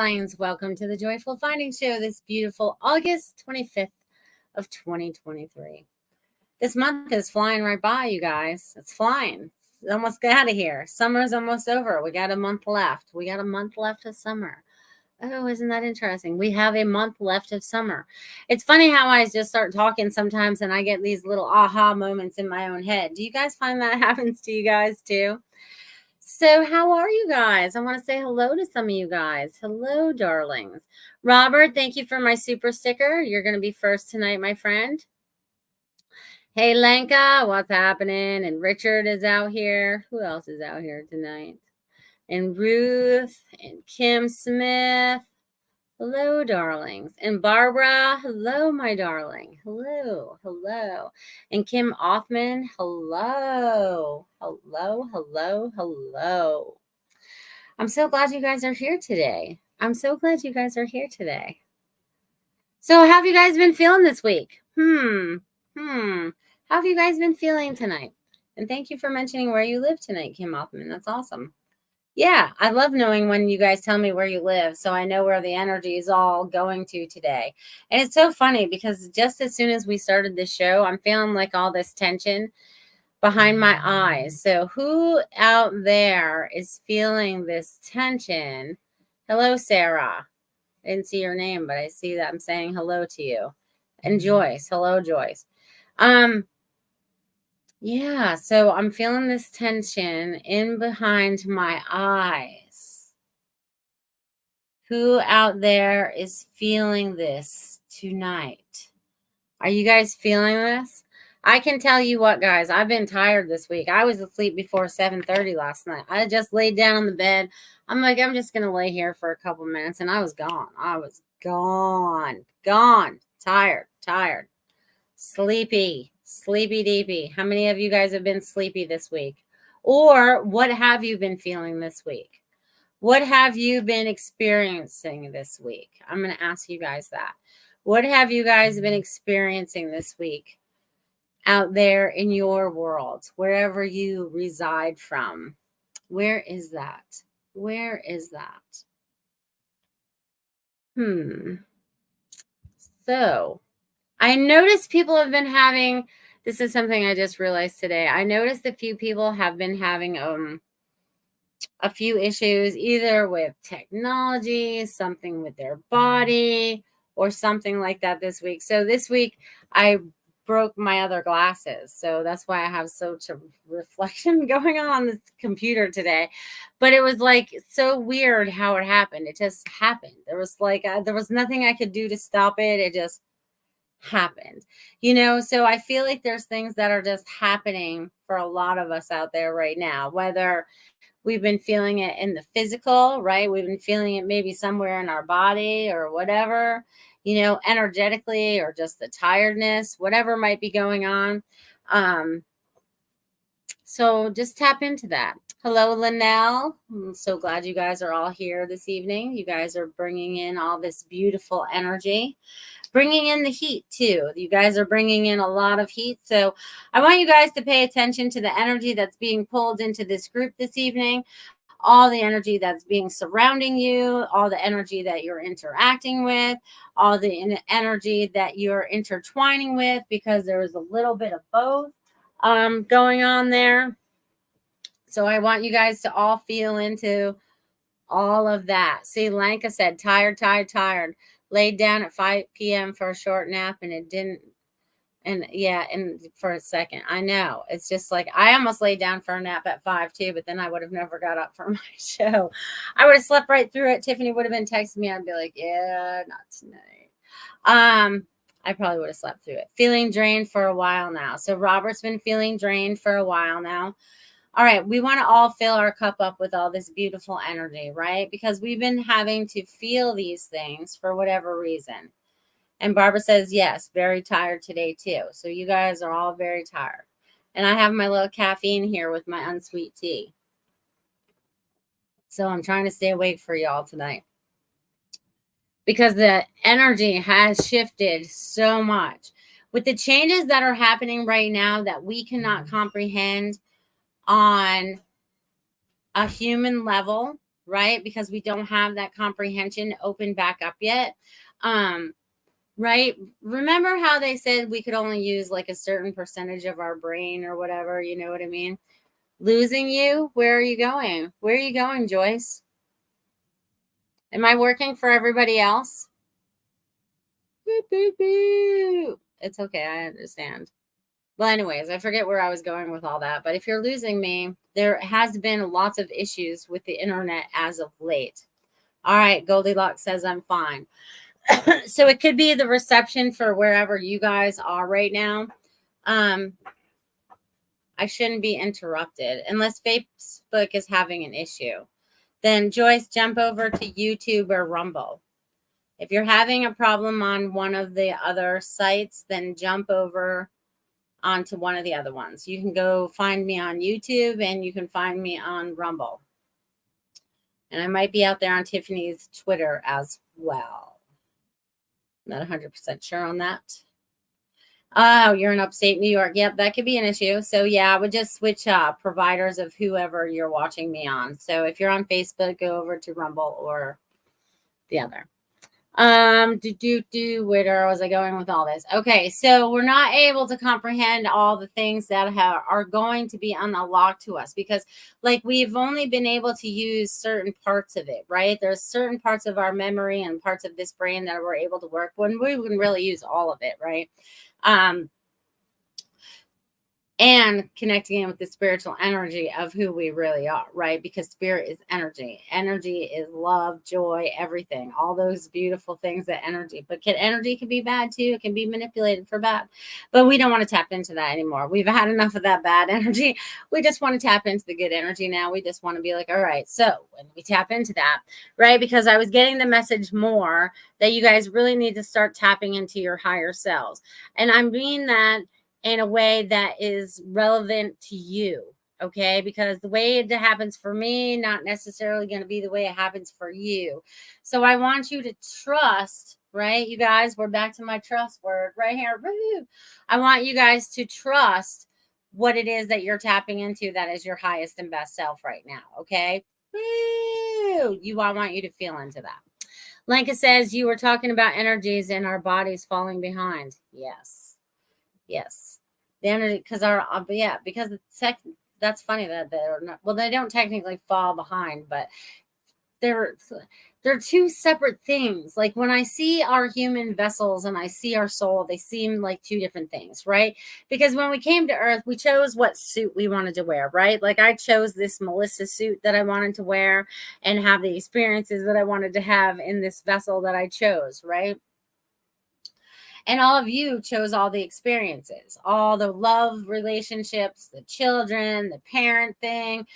Divines. Welcome to the Joyful Finding Show this beautiful August 25th of 2023. This month is flying right by, you guys. It's flying. It's almost out of here. Summer's almost over. We got a month left. We got a month left of summer. Oh, isn't that interesting? We have a month left of summer. It's funny how I just start talking sometimes and I get these little aha moments in my own head. Do you guys find that happens to you guys too? So how are you guys? I want to say hello to some of you guys. Hello, darlings. Robert, thank you for my super sticker. You're going to be first tonight, my friend. Hey, Lenka, what's happening? And Richard is out here. Who else is out here tonight? And Ruth and Kim Smith. Hello, darlings. And Barbara, hello, my darling. Hello, hello. And Kim Othman, hello. Hello, hello, hello. I'm so glad you guys are here today. So how have you guys been feeling this week? How have you guys been feeling tonight? And thank you for mentioning where you live tonight, Kim Othman. That's awesome. Yeah, I love knowing when you guys tell me where you live, so I know where the energy is all going to today. And it's so funny because just as soon as we started this show, I'm feeling like all this tension behind my eyes. So who out there is feeling this tension? Hello, Sarah. I didn't see your name, but I see that I'm saying hello to you. And Joyce. Hello, Joyce. Yeah, so I'm feeling this tension in behind my eyes. Who out there is feeling this tonight? Are you guys feeling this? I can tell you what, guys, I've been tired this week. I was asleep before 7:30 last night. I just laid down on the bed. I'm like, I'm just going to lay here for a couple minutes, and I was gone. Tired, sleepy deepy. How many of you guys have been sleepy this week? Or what have you been feeling this week? What have you been experiencing this week? I'm going to ask you guys that. What have you guys been experiencing this week out there in your world, wherever you reside from? Where is that? So I noticed people have been having, this is something I just realized today. I noticed a few people have been having a few issues, either with technology, something with their body, or something like that this week. So this week I broke my other glasses. So that's why I have such a reflection going on this computer today. But it was like so weird how it happened. It just happened. There was nothing I could do to stop it. It just happened, so I feel like there's things that are just happening for a lot of us out there right now, whether we've been feeling it in the physical, right? We've been feeling it maybe somewhere in our body or whatever, energetically, or just the tiredness, whatever might be going on. So just tap into that. Hello, Linnell. I'm so glad you guys are all here this evening. You guys are bringing in all this beautiful energy, bringing in the heat too. You guys are bringing in a lot of heat. So I want you guys to pay attention to the energy that's being pulled into this group this evening, all the energy that's being surrounding you, all the energy that you're interacting with, all the energy that you're intertwining with, because there is a little bit of both going on there. So I want you guys to all feel into all of that. See, Lanka said, tired. Laid down at 5 p.m. for a short nap, and it didn't. And yeah, and for a second, I know. It's just like, I almost laid down for a nap at 5 too, but then I would have never got up for my show. I would have slept right through it. Tiffany would have been texting me. I'd be like, yeah, not tonight. I probably would have slept through it. Feeling drained for a while now. So Robert's been feeling drained for a while now. All right, we want to all fill our cup up with all this beautiful energy, right? Because we've been having to feel these things for whatever reason. And Barbara says, yes, very tired today too. So you guys are all very tired. And I have my little caffeine here with my unsweet tea. So I'm trying to stay awake for y'all tonight, because the energy has shifted so much. With the changes that are happening right now that we cannot comprehend on a human level, right? Because we don't have that comprehension open back up yet. Right? Remember how they said we could only use like a certain percentage of our brain or whatever, you know what I mean? Losing you? Where are you going? Where are you going, Joyce? Am I working for everybody else? Boo, boo, boo. It's okay, I understand. Well, anyways, I forget where I was going with all that. But if you're losing me, there has been lots of issues with the internet as of late. All right, Goldylocks says I'm fine. So it could be the reception for wherever you guys are right now. I shouldn't be interrupted unless Facebook is having an issue. Then Joyce, jump over to YouTube or Rumble. If you're having a problem on one of the other sites, then jump over onto one of the other ones. You can go find me on YouTube and you can find me on Rumble. And I might be out there on Tiffany's Twitter as well. Not 100% sure on that. Oh, you're in upstate New York. Yep, that could be an issue. So yeah, I would just switch providers of whoever you're watching me on. So if you're on Facebook, go over to Rumble or the other. Where was I going with all this? Okay, so we're not able to comprehend all the things that are going to be unlocked to us because like we've only been able to use certain parts of it, right? There's certain parts of our memory and parts of this brain that we're able to work when we can really use all of it, right? And connecting in with the spiritual energy of who we really are, right? Because spirit is energy. Energy is love, joy, everything. All those beautiful things that energy. But energy can be bad too. It can be manipulated for bad. But we don't want to tap into that anymore. We've had enough of that bad energy. We just want to tap into the good energy now. We just want to be like, all right, so when we tap into that, right? Because I was getting the message more that you guys really need to start tapping into your higher selves. And I mean that in a way that is relevant to you, okay? Because the way it happens for me, not necessarily going to be the way it happens for you. So I want you to trust, right? You guys, we're back to my trust word right here. I want you guys to trust what it is that you're tapping into that is your highest and best self right now, okay? I want you to feel into that. Lenka says you were talking about energies and our bodies falling behind. Yes, the energy because that's funny that they're not. Well, they don't technically fall behind, but they're two separate things. Like when I see our human vessels and I see our soul, they seem like two different things, right? Because when we came to Earth, we chose what suit we wanted to wear, right? Like I chose this Melissa suit that I wanted to wear and have the experiences that I wanted to have in this vessel that I chose, right? And all of you chose all the experiences, all the love relationships, the children, the parent thing,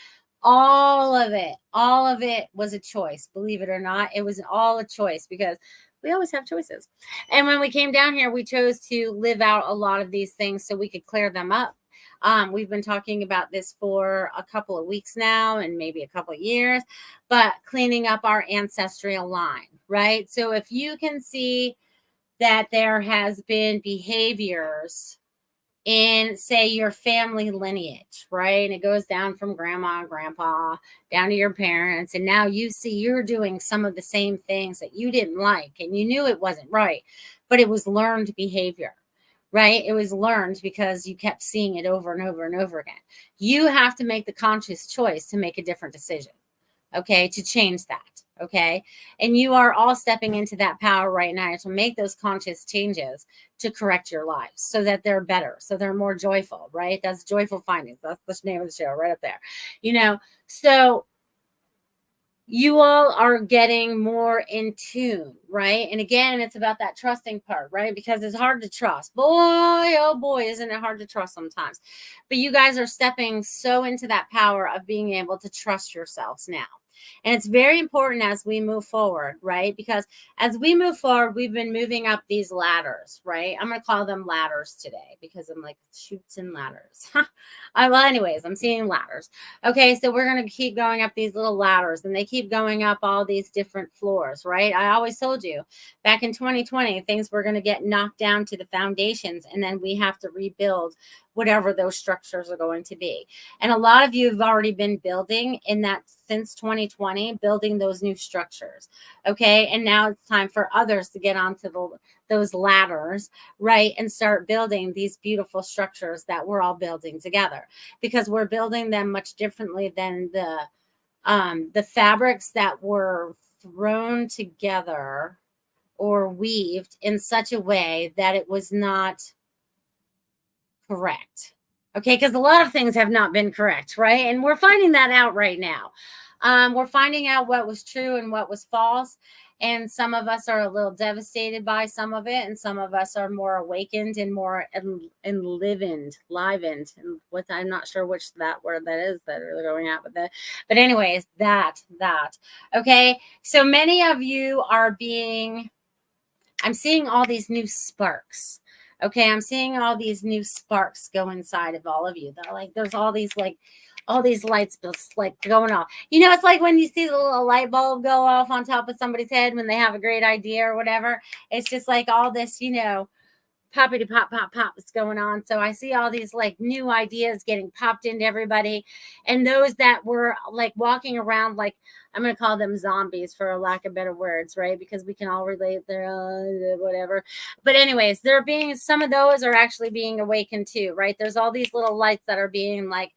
all of it was a choice. Believe it or not, it was all a choice because we always have choices. And when we came down here, we chose to live out a lot of these things so we could clear them up. We've been talking about this for a couple of weeks now and maybe a couple of years, but cleaning up our ancestral line, right? So if you can see that there has been behaviors in, say, your family lineage, right? And it goes down from grandma and grandpa down to your parents. And now you see you're doing some of the same things that you didn't like and you knew it wasn't right, but it was learned behavior, right? It was learned because you kept seeing it over and over and over again. You have to make the conscious choice to make a different decision, okay, to change that. Okay. And you are all stepping into that power right now to make those conscious changes to correct your lives so that they're better, so they're more joyful, right? That's joyful findings. That's the name of the show right up there. So you all are getting more in tune, right? And again, it's about that trusting part, right? Because it's hard to trust. Boy, oh boy, isn't it hard to trust sometimes? But you guys are stepping so into that power of being able to trust yourselves now. And it's very important as we move forward, right? Because as we move forward, we've been moving up these ladders, right? I'm going to call them ladders today because I'm like chutes and ladders. Well, anyways, I'm seeing ladders. Okay, so we're going to keep going up these little ladders and they keep going up all these different floors, right? I always told you back in 2020, things were going to get knocked down to the foundations and then we have to rebuild whatever those structures are going to be. And a lot of you have already been building in that since 2020, building those new structures. Okay. And now it's time for others to get onto those ladders, right? And start building these beautiful structures that we're all building together, because we're building them much differently than the fabrics that were thrown together or weaved in such a way that it was not correct. Okay, because a lot of things have not been correct, right? And we're finding that out right now. We're finding out what was true and what was false. And some of us are a little devastated by some of it, and some of us are more awakened and more enlivened, livened. And what, I'm not sure which that word that is that are going out with that. But anyways, that. Okay. So many of you are being, I'm seeing all these new sparks. Okay, I'm seeing all these new sparks go inside of all of you. They're like, there's all these lights just like going off. You know, it's like when you see the little light bulb go off on top of somebody's head when they have a great idea or whatever. It's just like all this, you know, poppity pop pop pop is going on. So I see all these like new ideas getting popped into everybody, and those that were like walking around, like, I'm going to call them zombies for a lack of better words, right? Because we can all relate there, whatever. But anyways, they're being, some of those are actually being awakened too, right? There's all these little lights that are being like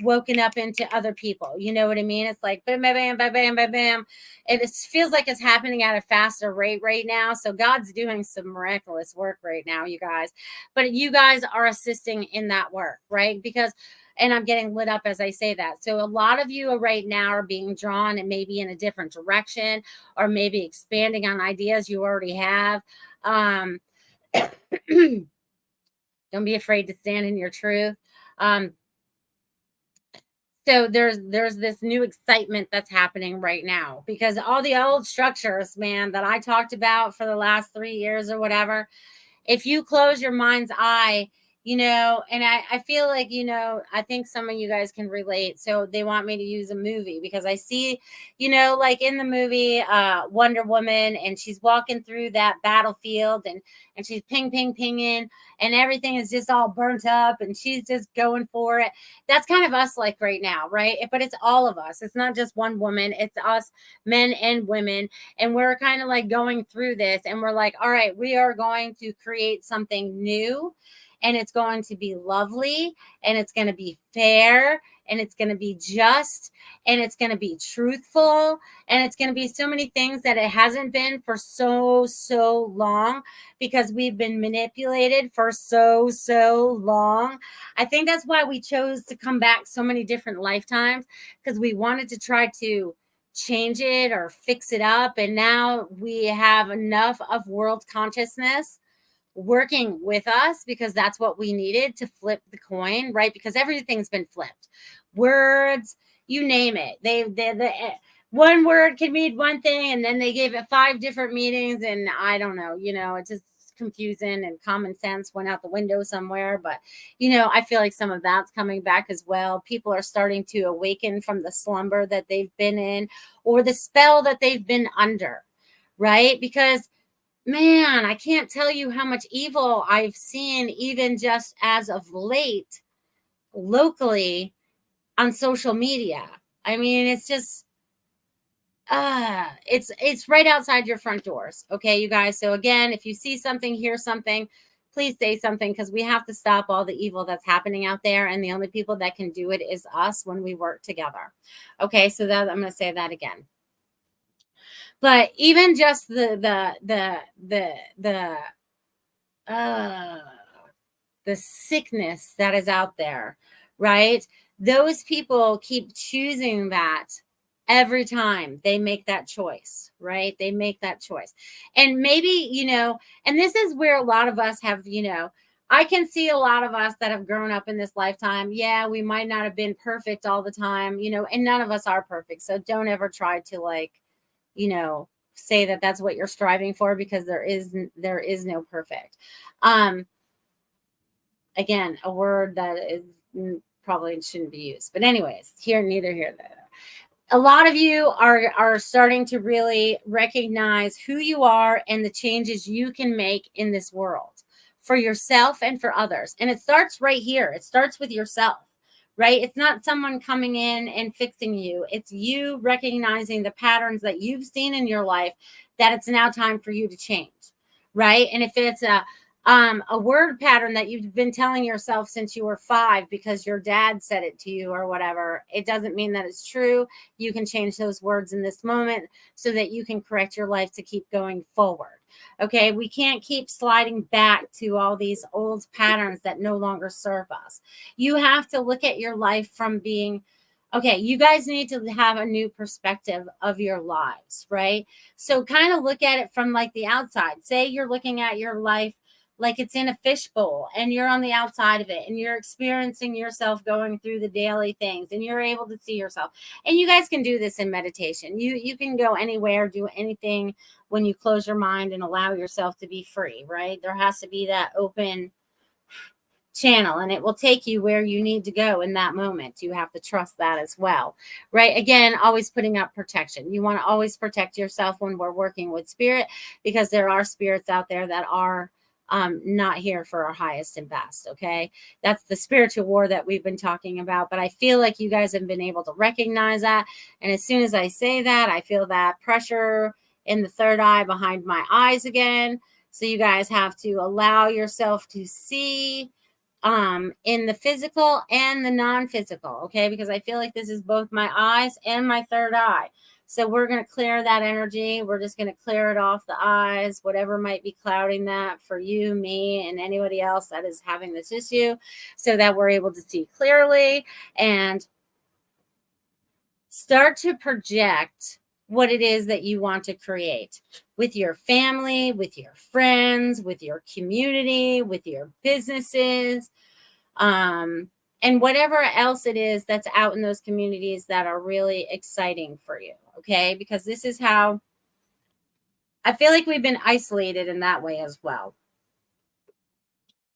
woken up into other people. You know what I mean? It's like bam, bam, bam, bam, bam, bam, bam. It feels like it's happening at a faster rate right now. So God's doing some miraculous work right now, you guys. But you guys are assisting in that work, right? Because, and I'm getting lit up as I say that. So a lot of you right now are being drawn and maybe in a different direction, or maybe expanding on ideas you already have. Don't be afraid to stand in your truth. So there's this new excitement that's happening right now, because all the old structures, man, that I talked about for the last 3 years or whatever, if you close your mind's eye, you know, and I feel like, you know, I think some of you guys can relate. So they want me to use a movie because I see, you know, like in the movie Wonder Woman, and she's walking through that battlefield, and she's pinging, and everything is just all burnt up, and she's just going for it. That's kind of us like right now, right? But it's all of us. It's not just one woman, it's us, men and women. And we're kind of like going through this, and we're like, all right, we are going to create something new, and it's going to be lovely, and it's going to be fair, and it's going to be just, and it's going to be truthful, and it's going to be so many things that it hasn't been for so long, because we've been manipulated for so long. I think that's why we chose to come back so many different lifetimes, because we wanted to try to change it or fix it up. And now we have enough of world consciousness working with us, because that's what we needed to flip the coin, right? Because everything's been flipped. Words, you name it. They one word can mean one thing, and then they gave it 5 different meanings, and I don't know, you know, it's just confusing, and common sense went out the window somewhere. But you know, I feel like some of that's coming back as well. People are starting to awaken from the slumber that they've been in, or the spell that they've been under, right? Because man, I can't tell you how much evil I've seen, even just as of late, locally on social media. I mean, it's just, it's right outside your front doors. Okay, you guys. So again, if you see something, hear something, please say something, because we have to stop all the evil that's happening out there. And the only people that can do it is us when we work together. Okay, so that I'm going to say that again. But even just the sickness that is out there, right? Those people keep choosing that every time they make that choice, right? They make that choice. And maybe, you know, and this is where a lot of us have, you know, I can see a lot of us that have grown up in this lifetime. Yeah, we might not have been perfect all the time, you know, and none of us are perfect. So don't ever try to, like, you know, say that that's what you're striving for, because there is no perfect. Again, a word that is probably shouldn't be used, but anyways, neither here nor there. A lot of you are starting to really recognize who you are and the changes you can make in this world for yourself and for others. And it starts right here. It starts with yourself, right? It's not someone coming in and fixing you. It's you recognizing the patterns that you've seen in your life that it's now time for you to change, right? And if it's a word pattern that you've been telling yourself since you were 5 because your dad said it to you or whatever, it doesn't mean that it's true. You can change those words in this moment so that you can correct your life to keep going forward. Okay, we can't keep sliding back to all these old patterns that no longer serve us. You have to look at your life from being, okay, you guys need to have a new perspective of your lives, right? So kind of look at it from like the outside. Say you're looking at your life like it's in a fishbowl and you're on the outside of it and you're experiencing yourself going through the daily things and you're able to see yourself. And you guys can do this in meditation. You can go anywhere, do anything when you close your mind and allow yourself to be free, right? There has to be that open channel and it will take you where you need to go in that moment. You have to trust that as well, right? Again, always putting up protection. You want to always protect yourself when we're working with spirit, because there are spirits out there that are not here for our highest and best. Okay. That's the spiritual war that we've been talking about. But I feel like you guys have been able to recognize that. And as soon as I say that, I feel that pressure in the third eye behind my eyes again. So you guys have to allow yourself to see in the physical and the non-physical, okay? Because I feel like this is both my eyes and my third eye. So we're going to clear that energy. We're just going to clear it off the eyes, whatever might be clouding that for you, me, and anybody else that is having this issue, so that we're able to see clearly and start to project what it is that you want to create with your family, with your friends, with your community, with your businesses, and whatever else it is that's out in those communities that are really exciting for you. Okay. Because this is how I feel like we've been isolated in that way as well.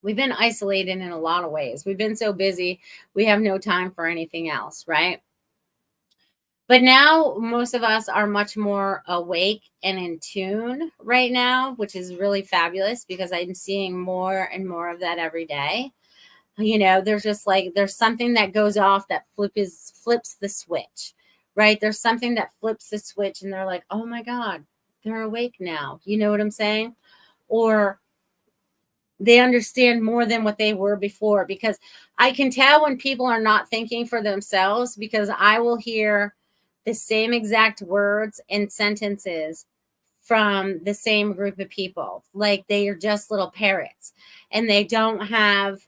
We've been isolated in a lot of ways. We've been so busy, we have no time for anything else, right? But now most of us are much more awake and in tune right now, which is really fabulous because I'm seeing more and more of that every day. You know, there's just like, there's something that goes off that flips the switch, right? There's something that flips the switch and they're like, oh my God, they're awake now. You know what I'm saying? Or they understand more than what they were before, because I can tell when people are not thinking for themselves, because I will hear the same exact words and sentences from the same group of people. Like they are just little parrots and they don't have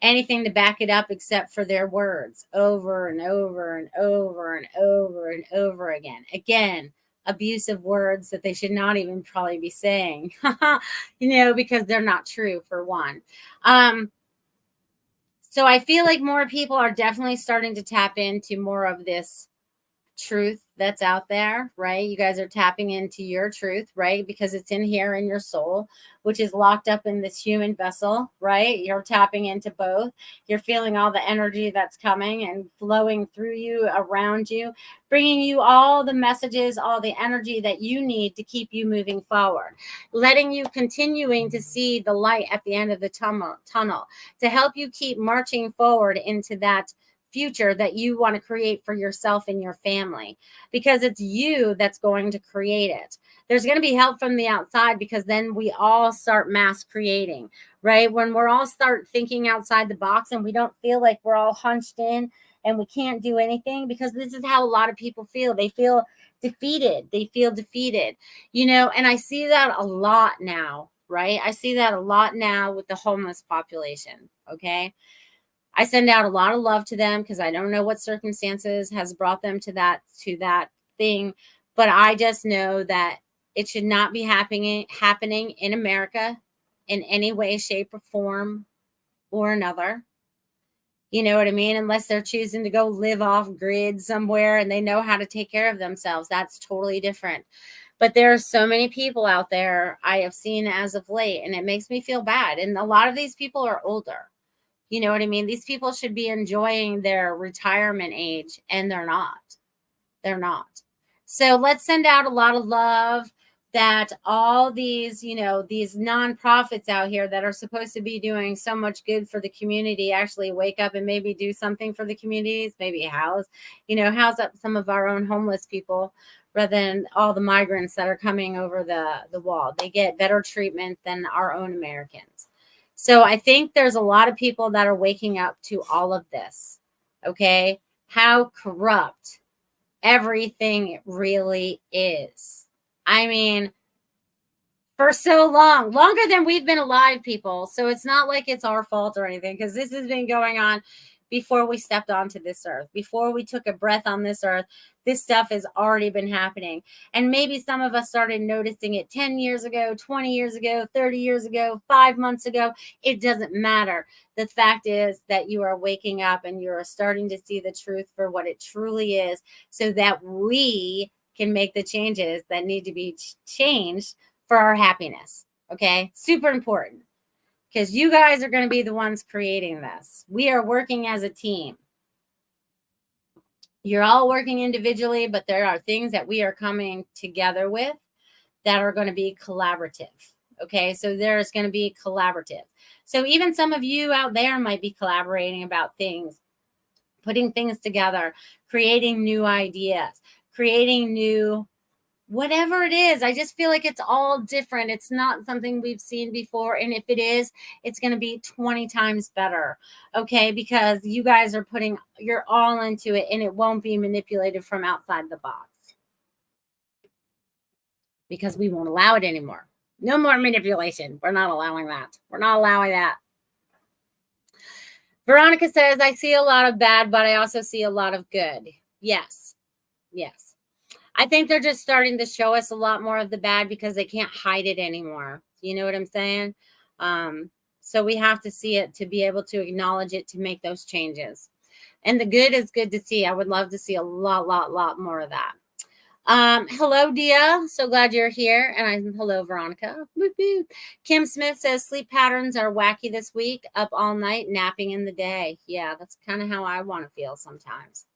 anything to back it up except for their words over and over and over and over and over again. Again, abusive words that they should not even probably be saying, you know, because they're not true for one. So I feel like more people are definitely starting to tap into more of this truth that's out there, right? You guys are tapping into your truth, right? Because it's in here in your soul, which is locked up in this human vessel, right? You're tapping into both. You're feeling all the energy that's coming and flowing through you, around you, bringing you all the messages, all the energy that you need to keep you moving forward, letting you continuing to see the light at the end of the tunnel to help you keep marching forward into that future that you want to create for yourself and your family, because it's you that's going to create it. There's going to be help from the outside, because then we all start mass creating, right? When we're all start thinking outside the box and we don't feel like we're all hunched in and we can't do anything, because this is how a lot of people feel. They feel defeated. They feel defeated, you know, and I see that a lot now, right? I see that a lot now with the homeless population. Okay. I send out a lot of love to them because I don't know what circumstances has brought them to that thing, but I just know that it should not be happening in America in any way, shape, or form or another. You know what I mean? Unless they're choosing to go live off grid somewhere and they know how to take care of themselves. That's totally different. But there are so many people out there I have seen as of late, and it makes me feel bad. And a lot of these people are older. You know what I mean? These people should be enjoying their retirement age, and they're not. They're not. So let's send out a lot of love. that all these, you know, these nonprofits out here that are supposed to be doing so much good for the community actually wake up and maybe do something for the communities, maybe house up some of our own homeless people rather than all the migrants that are coming over the wall. They get better treatment than our own Americans. So I think there's a lot of people that are waking up to all of this. Okay. How corrupt everything really is. I mean, for so long, longer than we've been alive, people. So it's not like it's our fault or anything, because this has been going on before we stepped onto this earth, before we took a breath on this earth. This stuff has already been happening. And maybe some of us started noticing it 10 years ago, 20 years ago, 30 years ago, 5 months ago. It doesn't matter. The fact is that you are waking up and you're starting to see the truth for what it truly is, so that we can make the changes that need to be changed for our happiness. Okay. Super important, because you guys are going to be the ones creating this. We are working as a team. You're all working individually, but there are things that we are coming together with that are going to be collaborative. Okay. So there's going to be collaborative. So even some of you out there might be collaborating about things, putting things together, creating new ideas, creating new whatever it is. I just feel like it's all different. It's not something we've seen before. And if it is, it's going to be 20 times better. Okay. Because you guys are putting your all into it, and it won't be manipulated from outside the box, because we won't allow it anymore. No more manipulation. We're not allowing that. We're not allowing that. Veronica says, I see a lot of bad, but I also see a lot of good. Yes. Yes. I think they're just starting to show us a lot more of the bad because they can't hide it anymore. You know what I'm saying? So we have to see it to be able to acknowledge it, to make those changes. And the good is good to see. I would love to see a lot more of that. Hello, Dia. So glad you're here. And hello, Veronica. Woo-hoo. Kim Smith says sleep patterns are wacky this week. Up all night, napping in the day. Yeah, that's kind of how I want to feel sometimes.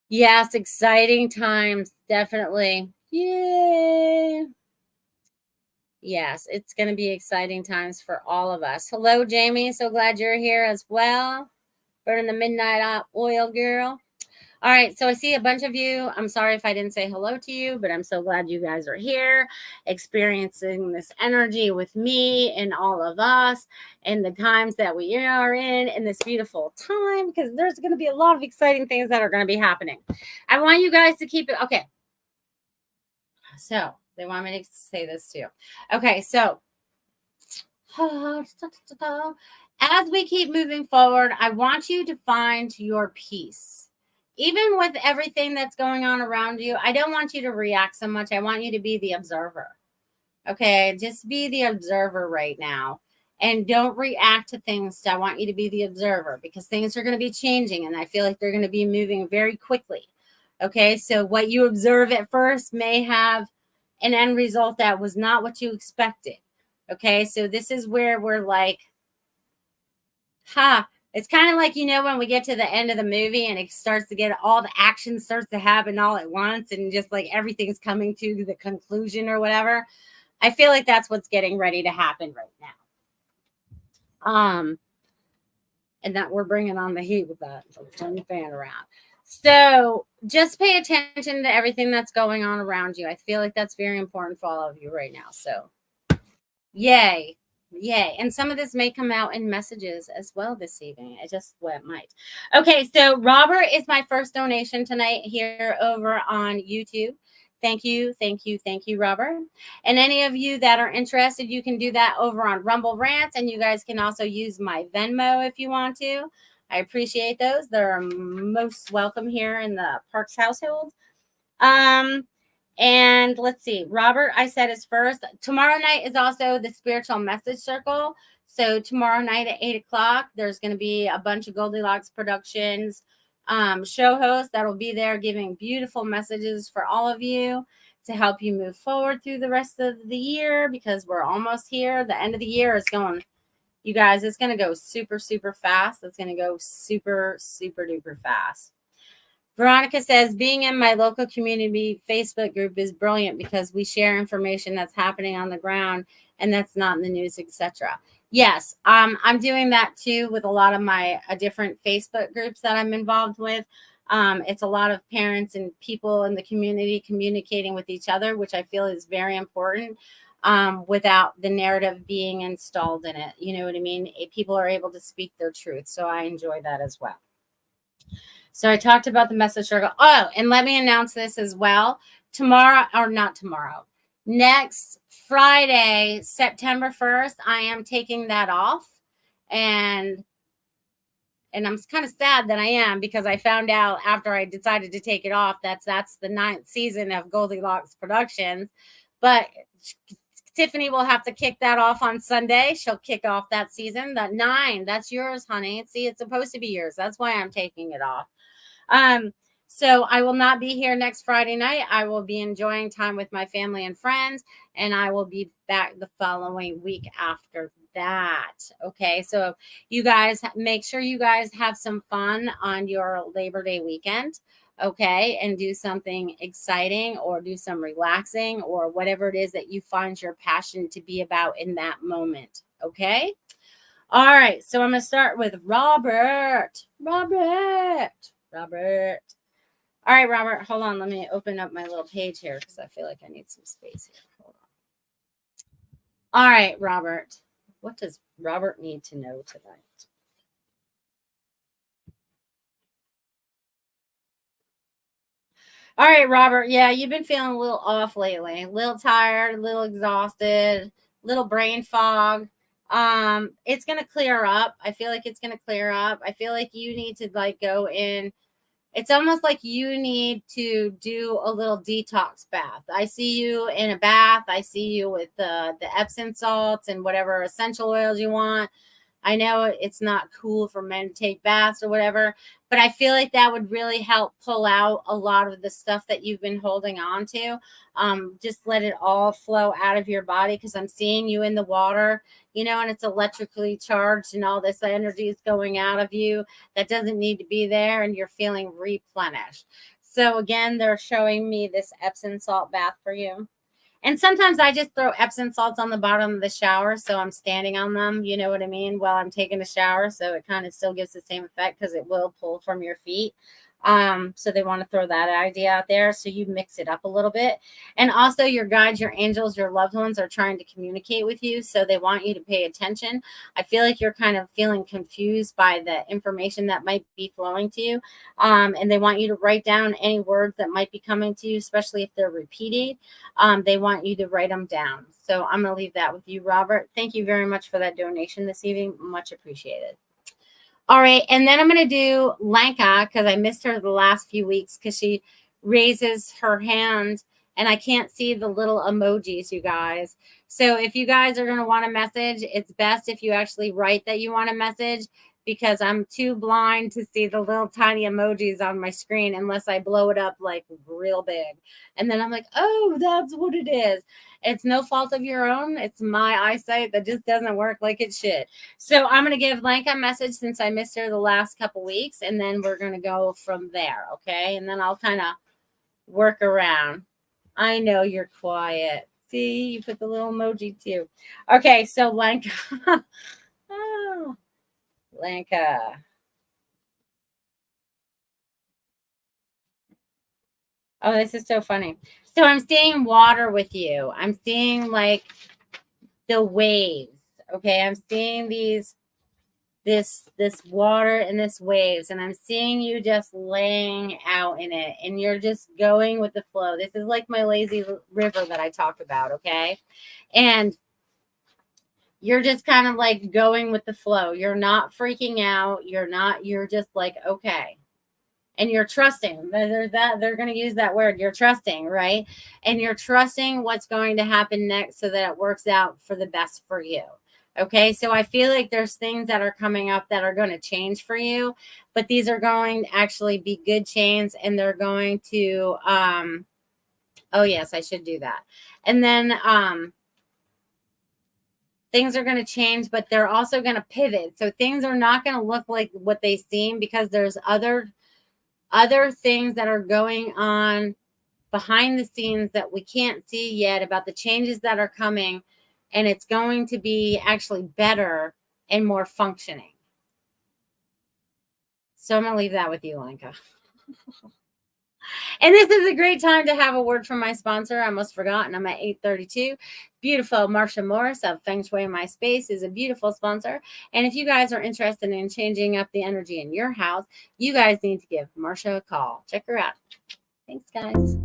Yes, exciting times. Definitely. Yay. Yes, it's going to be exciting times for all of us. Hello, Jamie. So glad you're here as well. Burning the midnight oil, girl. All right, so I see a bunch of you. I'm sorry if I didn't say hello to you, but I'm so glad you guys are here, experiencing this energy with me and all of us, and the times that we are in this beautiful time, because there's going to be a lot of exciting things that are going to be happening. I want you guys to keep it. Okay. So they want me to say this too. Okay, so as we keep moving forward, I want you to find your peace. Even with everything that's going on around you, I don't want you to react so much. I want you to be the observer. Okay, just be the observer right now. And don't react to things. I want you to be the observer, because things are going to be changing. And I feel like they're going to be moving very quickly. Okay, so what you observe at first may have an end result that was not what you expected. Okay, so this is where we're like, it's kind of like, when we get to the end of the movie and it starts to get, all the action starts to happen all at once, and just like everything's coming to the conclusion or whatever. I feel like that's what's getting ready to happen right now. And that we're bringing on the heat with that. So turn the fan around. So just pay attention to everything that's going on around you. I feel like that's very important for all of you right now. So yay. Yay. And some of this may come out in messages as well this evening. It just might. Okay, so Robert is my first donation tonight here over on YouTube. Thank you, Robert. And any of you that are interested, you can do that over on Rumble Rants, and you guys can also use my Venmo if you want to. I appreciate those. They're most welcome here in the Parks household. And let's see, Robert, I said is first. Tomorrow night is also the Spiritual Message Circle. So tomorrow night at 8 o'clock, there's going to be a bunch of Goldylocks Productions show hosts that will be there giving beautiful messages for all of you to help you move forward through the rest of the year, because we're almost here. The end of the year is going, you guys, it's going to go super, super fast. It's going to go super, super duper fast. Veronica says, being in my local community Facebook group is brilliant because we share information that's happening on the ground and that's not in the news, etc. Yes, I'm doing that too with a lot of my different Facebook groups that I'm involved with. It's a lot of parents and people in the community communicating with each other, which I feel is very important, without the narrative being installed in it. You know what I mean? People are able to speak their truth. So I enjoy that as well. So I talked about the message circle. Oh, and let me announce this as well. Tomorrow, or not tomorrow, next Friday, September 1st, I am taking that off. And I'm kind of sad that I am, because I found out after I decided to take it off that's the 9th season of Goldylocks Productions. But Tiffany will have to kick that off on Sunday. She'll kick off that season. That 9, that's yours, honey. See, it's supposed to be yours. That's why I'm taking it off. So I will not be here next Friday night. I will be enjoying time with my family and friends, and I will be back the following week after that. Okay. So you guys make sure you guys have some fun on your Labor Day weekend. Okay. And do something exciting, or do some relaxing, or whatever it is that you find your passion to be about in that moment. Okay. All right. So I'm going to start with Robert. All right, Robert, hold on. Let me open up my little page here because I feel like I need some space here. Hold on. All right, Robert. What does Robert need to know tonight? All right, Robert. Yeah, you've been feeling a little off lately. A little tired, a little exhausted, little brain fog. It's going to clear up. I feel like it's going to clear up. I feel like you need to go in. It's almost like you need to do a little detox bath. I see you in a bath. I see you with the Epsom salts and whatever essential oils you want. I know it's not cool for men to take baths or whatever, but I feel like that would really help pull out a lot of the stuff that you've been holding on to. Just let it all flow out of your body, because I'm seeing you in the water, and it's electrically charged, and all this energy is going out of you that doesn't need to be there, and you're feeling replenished. So again, they're showing me this Epsom salt bath for you. And sometimes I just throw Epsom salts on the bottom of the shower, so I'm standing on them, you know what I mean, while I'm taking a shower. So it kind of still gives the same effect, because it will pull from your feet. So they want to throw that idea out there. So you mix it up a little bit. And also your guides, your angels, your loved ones are trying to communicate with you. So they want you to pay attention. I feel like you're kind of feeling confused by the information that might be flowing to you. And they want you to write down any words that might be coming to you, especially if they're repeated. They want you to write them down. So I'm going to leave that with you, Robert. Thank you very much for that donation this evening. Much appreciated. All right. And then I'm going to do Lanka, because I missed her the last few weeks because she raises her hand and I can't see the little emojis, you guys. So if you guys are going to want a message, it's best if you actually write that you want a message, because I'm too blind to see the little tiny emojis on my screen unless I blow it up like real big. And then I'm like, oh, that's what it is. It's no fault of your own. It's my eyesight that just doesn't work like it should. So I'm going to give Lanka a message since I missed her the last couple weeks, and then we're going to go from there, okay? And then I'll kind of work around. I know you're quiet. See, you put the little emoji too. Okay, so Lanka. Oh, Lanka. Oh, this is so funny. So I'm seeing water with you. I'm seeing like the waves. Okay, I'm seeing this water and this waves, and I'm seeing you just laying out in it, and you're just going with the flow. This is like my lazy river that I talked about. Okay, and you're just kind of like going with the flow. You're not freaking out. You're just like, okay. And you're trusting. They're going to use that word. You're trusting, right? And you're trusting what's going to happen next so that it works out for the best for you. Okay, so I feel like there's things that are coming up that are going to change for you, but these are going to actually be good change, and they're going to oh yes, I should do that. And then things are going to change, but they're also going to pivot. So things are not going to look like what they seem, because there's other other things that are going on behind the scenes that we can't see yet, about the changes that are coming, and it's going to be actually better and more functioning. So I'm going to leave that with you, Lenka. And this is a great time to have a word from my sponsor. I almost forgot, I'm at 8:32. Beautiful Marsha Morris of Feng Shui My Space is a beautiful sponsor. And if you guys are interested in changing up the energy in your house, you guys need to give Marsha a call. Check her out. Thanks, guys.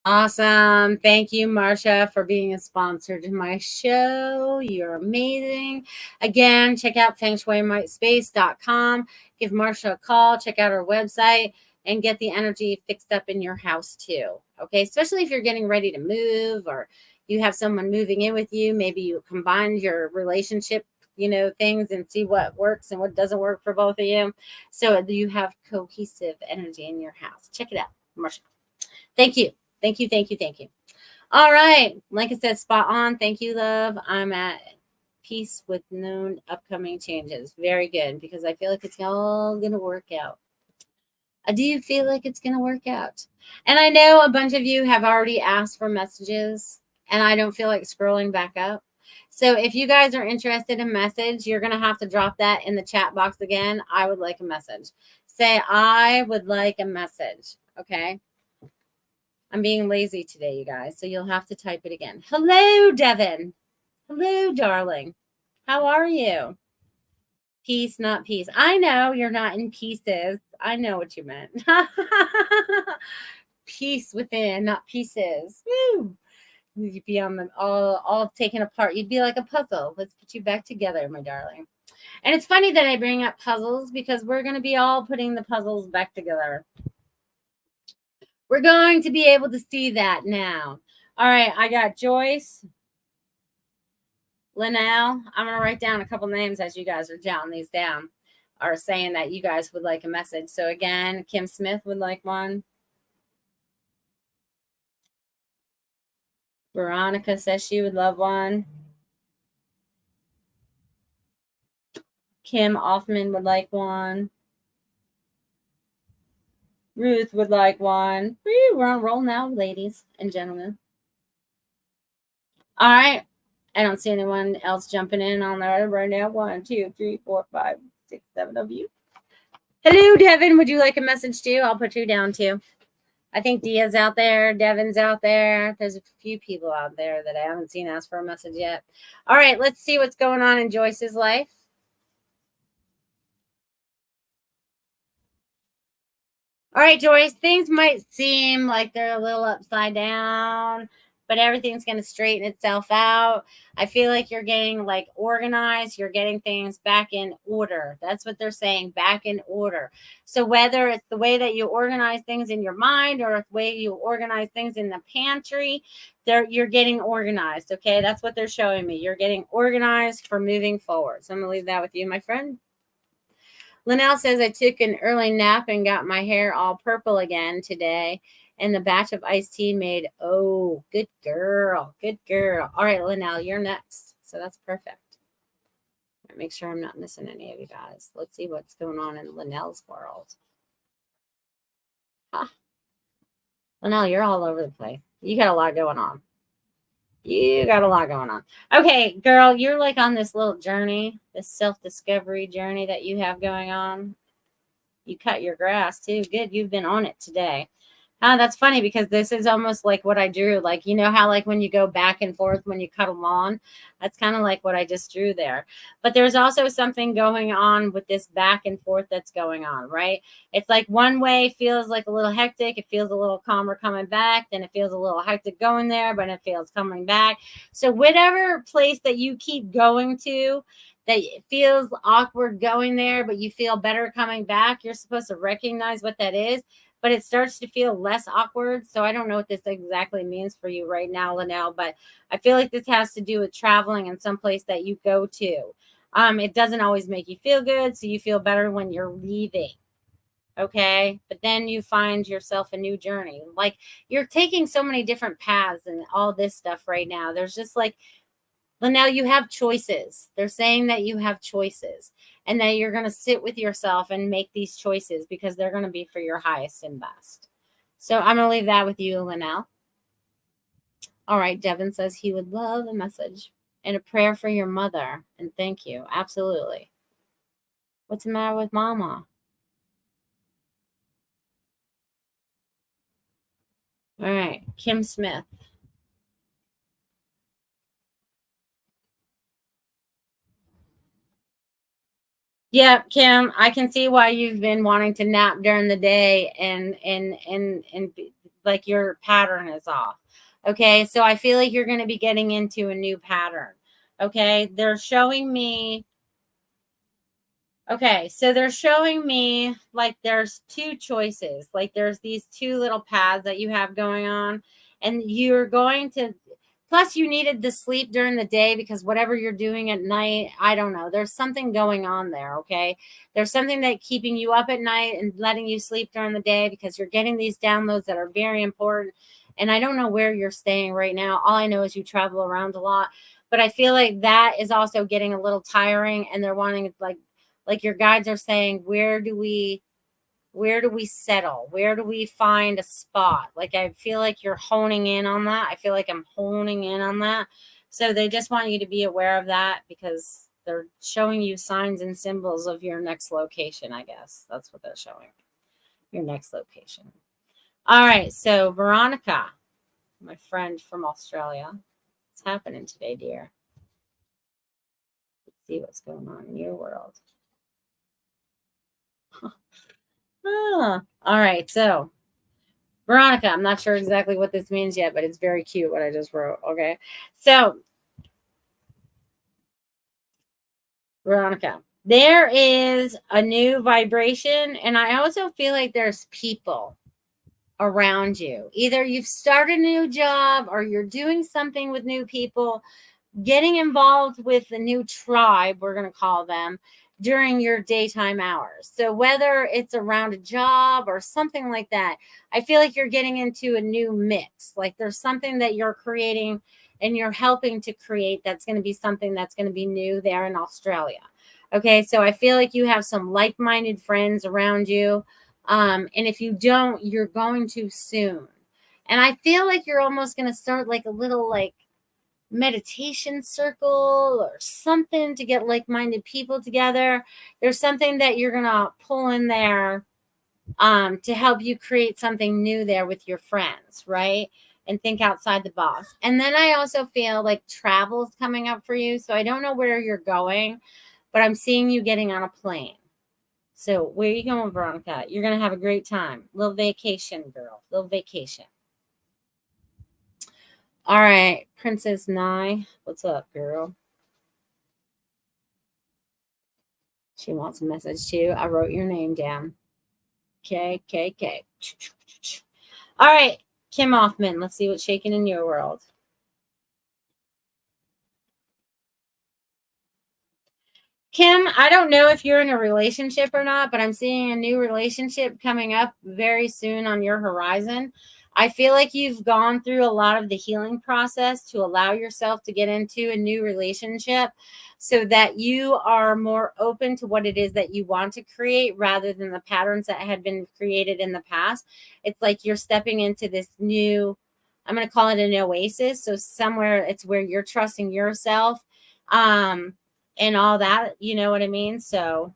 Awesome. Thank you, Marsha, for being a sponsor to my show. You're amazing. Again, check out fengshuimyspace.com. Give Marsha a call. Check out her website and get the energy fixed up in your house too. Okay, especially if you're getting ready to move or you have someone moving in with you. Maybe you combine your relationship, things and see what works and what doesn't work for both of you. So you have cohesive energy in your house. Check it out, Marsha. Thank you. Thank you, thank you, thank you. All right. Like I said, spot on. Thank you, love. I'm at peace with known upcoming changes. Very good, because I feel like it's all going to work out. I do feel like it's going to work out. And I know a bunch of you have already asked for messages, and I don't feel like scrolling back up. So if you guys are interested in message, you're going to have to drop that in the chat box again. I would like a message. Say, I would like a message. Okay. I'm being lazy today, you guys, so you'll have to type it again. Hello, Devin. Hello, darling. How are you? Peace, not peace. I know you're not in pieces. I know what you meant. Peace within, not pieces. Woo! You'd be on the all taken apart. You'd be like a puzzle. Let's put you back together, my darling. And it's funny that I bring up puzzles because we're going to be all putting the puzzles back together. We're going to be able to see that now. All right, I got Joyce, Linnell. I'm going to write down a couple names as you guys are jotting these down, or saying that you guys would like a message. So again, Kim Smith would like one. Veronica says she would love one. Kim Offman would like one. Ruth would like one. We're on roll now, ladies and gentlemen. All right. I don't see anyone else jumping in on there right now. 1, 2, 3, 4, 5, 6, 7 of you. Hello, Devin. Would you like a message too? I'll put you down too. I think Dia's out there. Devin's out there. There's a few people out there that I haven't seen ask for a message yet. All right. Let's see what's going on in Joyce's life. All right, Joyce, things might seem like they're a little upside down, but everything's going to straighten itself out. I feel like you're getting like organized. You're getting things back in order. That's what they're saying, back in order. So whether it's the way that you organize things in your mind or the way you organize things in the pantry, you're getting organized, okay? That's what they're showing me. You're getting organized for moving forward. So I'm going to leave that with you, my friend. Linnell says, I took an early nap and got my hair all purple again today. And the batch of iced tea made, oh, good girl. Good girl. All right, Linnell, you're next. So that's perfect. Make sure I'm not missing any of you guys. Let's see what's going on in Linnell's world. Huh. Linnell, you're all over the place. You got a lot going on. You got a lot going on. Okay, girl, you're like on this little journey, this self-discovery journey that you have going on. You cut your grass too. Good. You've been on it today. Oh, that's funny because this is almost like what I drew. Like, you know how like when you go back and forth when you cut a lawn, that's kind of like what I just drew there. But there's also something going on with this back and forth that's going on, right? It's like one way feels like a little hectic, it feels a little calmer coming back, then it feels a little hectic going there, but it feels coming back. So whatever place that you keep going to that it feels awkward going there, but you feel better coming back, you're supposed to recognize what that is, but it starts to feel less awkward. So I don't know what this exactly means for you right now, Linnell, but I feel like this has to do with traveling in some place that you go to. It doesn't always make you feel good, so you feel better when you're leaving. Okay. But then you find yourself a new journey. Like you're taking so many different paths and all this stuff right now. There's just like, well, now you have choices. They're saying that you have choices and that you're going to sit with yourself and make these choices because they're going to be for your highest and best. So I'm going to leave that with you, Linnell. All right. Devin says he would love a message and a prayer for your mother. And thank you. Absolutely. What's the matter with mama? All right. Kim Smith. Yeah, Kim, I can see why you've been wanting to nap during the day like your pattern is off. Okay, so I feel like you're going to be getting into a new pattern. Okay, they're showing me. Okay, so they're showing me like there's two choices. Like there's these two little paths that you have going on, and you're going to, plus you needed the sleep during the day because whatever you're doing at night, I don't know. There's something going on there, okay? There's something that keeping you up at night and letting you sleep during the day because you're getting these downloads that are very important. And I don't know where you're staying right now. All I know is you travel around a lot, but I feel like that is also getting a little tiring and they're wanting like your guides are saying, where do we settle, where do we find a spot? Like I feel like you're honing in on that. I feel like I'm honing in on that. So they just want you to be aware of that because they're showing you signs and symbols of your next location. I guess that's what they're showing, your next location. All right, so Veronica, my friend from Australia, what's happening today, dear? Let's see what's going on in your world. All right. So, Veronica, I'm not sure exactly what this means yet, but it's very cute what I just wrote. Okay. So, Veronica, there is a new vibration, and I also feel like there's people around you. Either you've started a new job or you're doing something with new people, getting involved with the new tribe, we're going to call them, during your daytime hours. So whether it's around a job or something like that, I feel like you're getting into a new mix. Like there's something that you're creating and you're helping to create that's going to be something that's going to be new there in Australia. Okay, so I feel like you have some like-minded friends around you. And if you don't, you're going to soon. And I feel like you're almost going to start like a little like meditation circle or something to get like-minded people together. There's something that you're gonna pull in there to help you create something new there with your friends, right? And think outside the box. And then I also feel like travel is coming up for you. So I don't know where you're going, but I'm seeing you getting on a plane. So where are you going, Veronica? You're gonna have a great time. Little vacation, girl. Little vacation. All right, Princess Nye. What's up, girl? She wants a message too. I wrote your name down. KKK. All right, Kim Hoffman. Let's see what's shaking in your world. Kim, I don't know if you're in a relationship or not, but I'm seeing a new relationship coming up very soon on your horizon. I feel like you've gone through a lot of the healing process to allow yourself to get into a new relationship so that you are more open to what it is that you want to create rather than the patterns that had been created in the past. It's like you're stepping into this new, I'm going to call it an oasis. So somewhere it's where you're trusting yourself. And all that, you know what I mean? So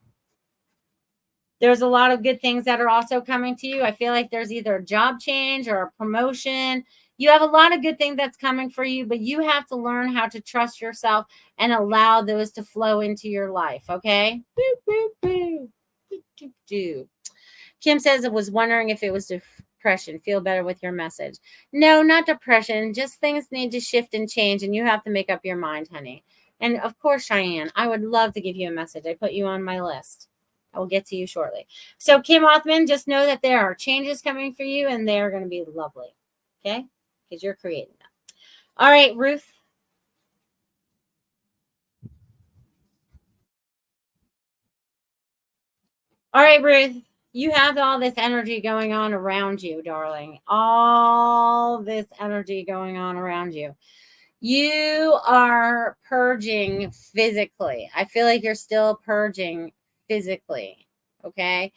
There's a lot of good things that are also coming to you. I feel like there's either a job change or a promotion. You have a lot of good things that's coming for you, but you have to learn how to trust yourself and allow those to flow into your life. Okay. Boop, boop, boop. Doop, doop, doop. Kim says it was wondering if it was depression. Feel better with your message. No, not depression. Just things need to shift and change, and you have to make up your mind, honey. And of course, Cheyenne, I would love to give you a message. I put you on my list. I will get to you shortly. So, Kim Othman, just know that there are changes coming for you, and they are going to be lovely. Okay? Because you're creating them. All right, Ruth. All right, Ruth. You have all this energy going on around you, darling. All this energy going on around you. You are purging physically. I feel like you're still purging physically. Okay.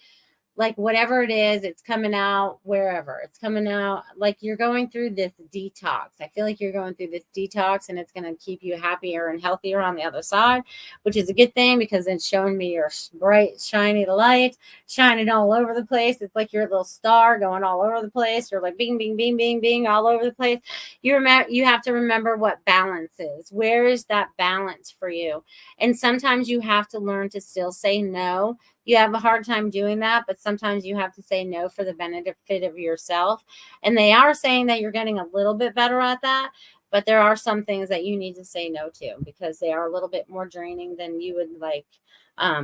Like whatever it is, it's coming out wherever it's coming out. Like you're going through this detox. I feel like you're going through this detox, and it's going to keep you happier and healthier on the other side, which is a good thing because it's showing me your bright, shiny light shining all over the place. It's like your little star going all over the place. You're like bing, bing, bing, bing, bing all over the place. You have to remember what balance is. Where is that balance for you? And sometimes you have to learn to still say no. You have a hard time doing that, but sometimes you have to say no for the benefit of yourself. And they are saying that you're getting a little bit better at that, but there are some things that you need to say no to because they are a little bit more draining than you would like.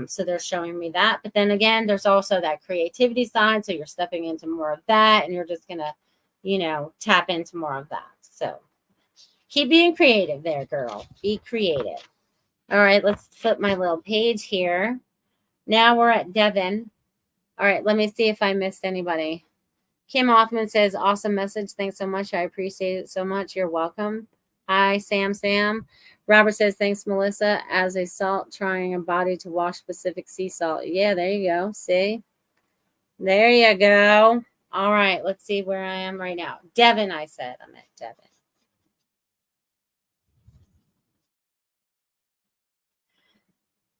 So they're showing me that. But then again, there's also that creativity side. So you're stepping into more of that, and you're just going to, tap into more of that. So keep being creative there, girl. Be creative. All right, let's flip my little page here. Now we're at Devin. All right, let me see if I missed anybody. Kim Hoffman says, awesome message. Thanks so much. I appreciate it so much. You're welcome. Hi, Sam. Robert says, thanks, Melissa. As a salt, trying a body to wash specific sea salt. Yeah, there you go. See? There you go. All right, let's see where I am right now. Devin, I said. I'm at Devin.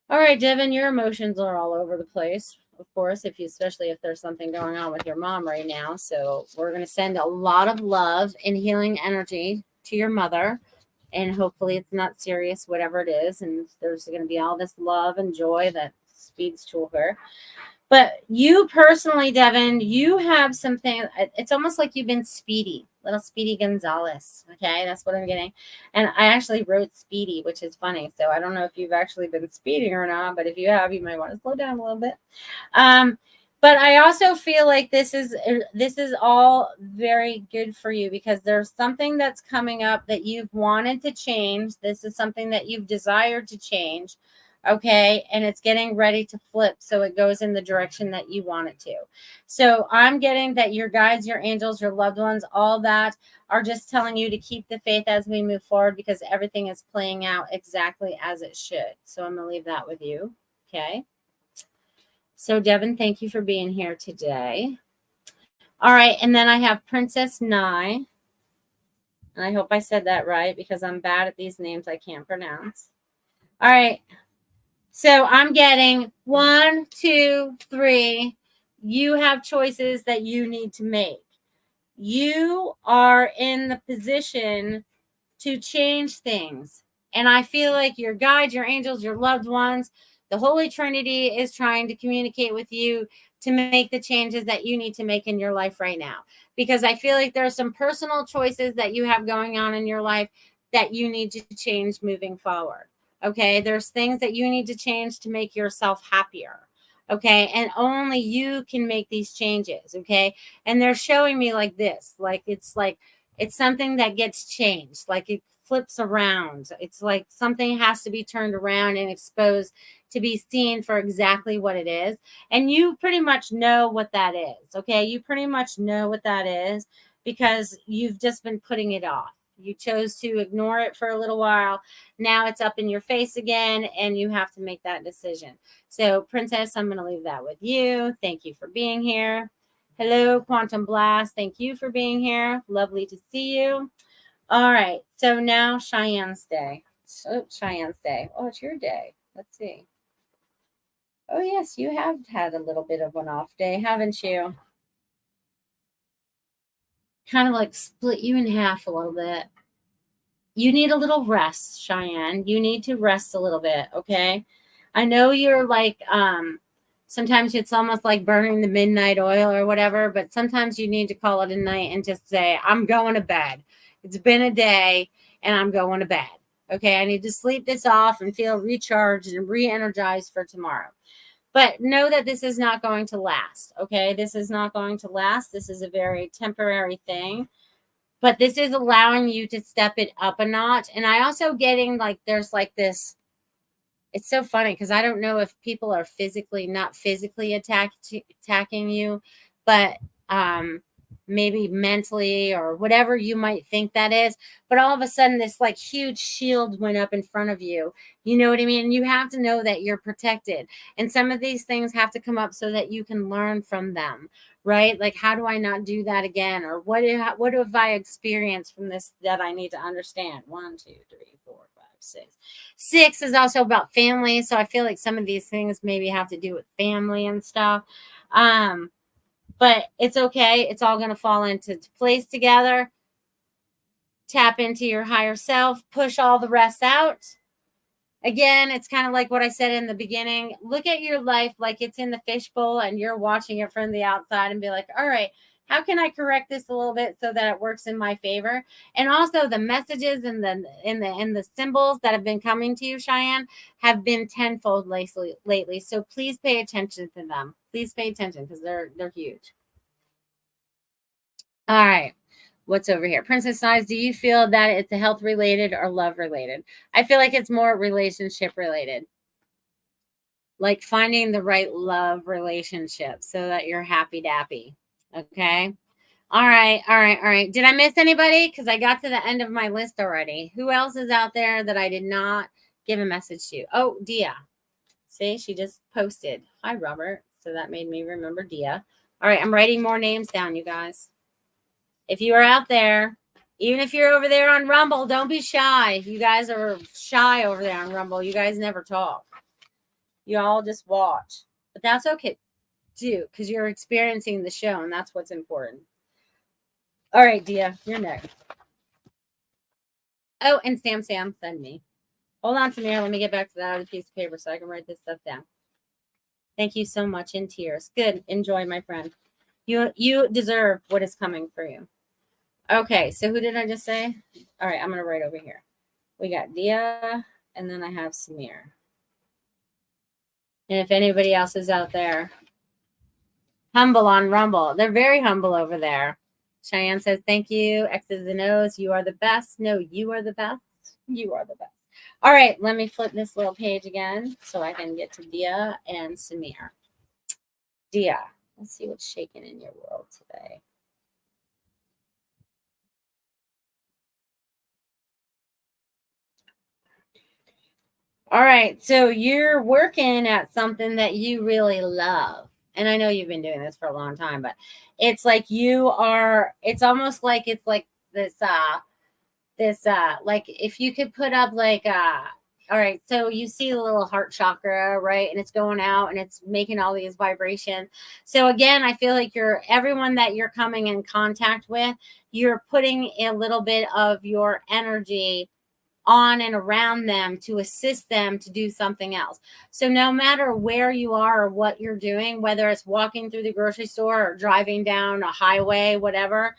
All right, Devin, your emotions are all over the place, of course, especially if there's something going on with your mom right now. So we're going to send a lot of love and healing energy to your mother. And hopefully it's not serious, whatever it is. And there's going to be all this love and joy that speeds to her. But you personally, Devin, you have something. It's almost like you've been Speedy, little Speedy Gonzalez. Okay, that's what I'm getting. And I actually wrote Speedy, which is funny. So I don't know if you've actually been speeding or not, but if you have, you might want to slow down a little bit. But I also feel like this is all very good for you because there's something that's coming up that you've wanted to change. This is something that you've desired to change. Okay. And it's getting ready to flip. So it goes in the direction that you want it to. So I'm getting that your guides, your angels, your loved ones, all that are just telling you to keep the faith as we move forward because everything is playing out exactly as it should. So I'm going to leave that with you. Okay. So Devin, thank you for being here today. All right. And then I have Princess Nye. And I hope I said that right because I'm bad at these names I can't pronounce. All right. So I'm getting 1, 2, 3. You have choices that you need to make. You are in the position to change things. And I feel like your guides, your angels, your loved ones, the Holy Trinity is trying to communicate with you to make the changes that you need to make in your life right now. Because I feel like there are some personal choices that you have going on in your life that you need to change moving forward. Okay. There's things that you need to change to make yourself happier. Okay. And only you can make these changes. Okay. And they're showing me like this, it's something that gets changed, like it flips around. It's like something has to be turned around and exposed to be seen for exactly what it is. And you pretty much know what that is. Okay. You pretty much know what that is because you've just been putting it off. You chose to ignore it for a little while. Now it's up in your face again, and you have to make that decision. So, Princess, I'm going to leave that with you. Thank you for being here. Hello, Quantum Blast. Thank you for being here. Lovely to see you. All right. So now Cheyenne's day. Oh, Cheyenne's day. Oh, it's your day. Let's see. Oh, yes, you have had a little bit of an off day, haven't you? Kind of like split you in half a little bit. You need a little rest, Cheyenne. You need to rest a little bit, okay? I know you're like, sometimes it's almost like burning the midnight oil or whatever, but sometimes you need to call it a night and just say, I'm going to bed. It's been a day and I'm going to bed. Okay, I need to sleep this off and feel recharged and re-energized for tomorrow. But know that this is not going to last. Okay, this is not going to last. This is a very temporary thing, but this is allowing you to step it up a notch. And I also getting like there's like this, it's so funny because I don't know if people are physically not physically attacking you, but maybe mentally or whatever you might think that is. But all of a sudden, this like huge shield went up in front of you. You know what I mean? And you have to know that you're protected. And some of these things have to come up so that you can learn from them, right? Like, how do I not do that again? Or what have I experienced from this that I need to understand? 1, 2, 3, 4, 5, 6. 6 is also about family. So I feel like some of these things maybe have to do with family and stuff. But it's okay. It's all going to fall into place together. Tap into your higher self, push all the rest out. Again, it's kind of like what I said in the beginning. Look at your life like it's in the fishbowl and you're watching it from the outside and be like, all right, how can I correct this a little bit so that it works in my favor? And also the messages and the symbols that have been coming to you, Cheyenne, have been tenfold lately. So please pay attention to them. Please pay attention because they're huge. All right. What's over here? Princess Size, do you feel that it's health related or love related? I feel like it's more relationship related. Like finding the right love relationship so that you're happy dappy. Okay. All right. All right. All right. Did I miss anybody? Because I got to the end of my list already. Who else is out there that I did not give a message to? Oh, Dia. See, she just posted. Hi, Robert. So that made me remember Dia. All right. I'm writing more names down, you guys. If you are out there, even if you're over there on Rumble, don't be shy. You guys are shy over there on Rumble. You guys never talk. You all just watch. But that's okay, too, because you're experiencing the show, and that's what's important. All right, Dia, you're next. Oh, and Sam, send me. Hold on, Samir. Let me get back to that other piece of paper so I can write this stuff down. Thank you so much. In tears. Good. Enjoy, my friend. You deserve what is coming for you. Okay, so who did I just say? All right, I'm going to write over here. We got Dia, and then I have Samir. And if anybody else is out there, humble on Rumble. They're very humble over there. Cheyenne says, thank you. X's and O's. You are the best. No, you are the best. You are the best. All right, let me flip this little page again so I can get to Dia and Samir. Dia, let's see what's shaking in your world today. All right, so you're working at something that you really love. And I know you've been doing this for a long time, but it's like it's almost like it's like this like if you could put up like all right, so you see the little heart chakra, right? And it's going out and it's making all these vibrations. So again, I feel like everyone that you're coming in contact with, you're putting a little bit of your energy on and around them to assist them to do something else. So no matter where you are or what you're doing, whether it's walking through the grocery store or driving down a highway, whatever,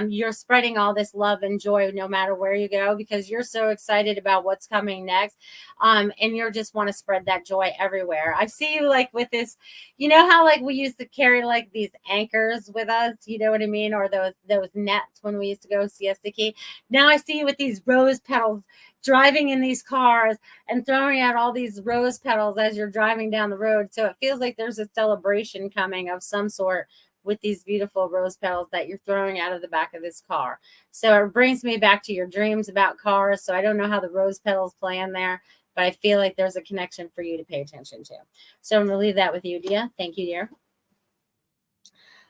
you're spreading all this love and joy no matter where you go because you're so excited about what's coming next. And you just want to spread that joy everywhere. I see you like with this, you know how like we used to carry like these anchors with us, you know what I mean? Or those nets when we used to go siesta key. Now I see you with these rose petals driving in these cars and throwing out all these rose petals as you're driving down the road. So it feels like there's a celebration coming of some sort with these beautiful rose petals that you're throwing out of the back of this car. So it brings me back to your dreams about cars. So I don't know how the rose petals play in there, but I feel like there's a connection for you to pay attention to. So I'm going to leave that with you, Dia. Thank you, dear.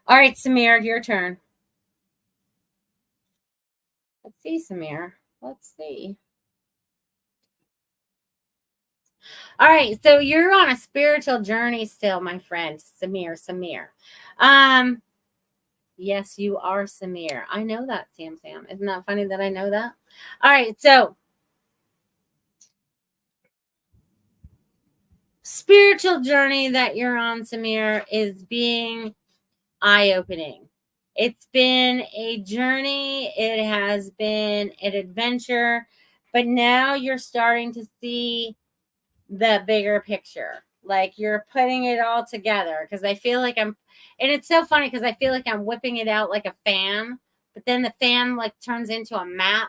All right, Samir, your turn. Let's see, Samir. Let's see. All right, so you're on a spiritual journey still, my friend, Samir. Um, yes, you are Samir. I know that, Sam. Isn't that funny that I know that? All right, so spiritual journey that you're on, Samir, is being eye-opening. It's been a journey, it has been an adventure, but now you're starting to see the bigger picture. Like you're putting it all together because I feel like and it's so funny because I feel like I'm whipping it out like a fan, but then the fan like turns into a map.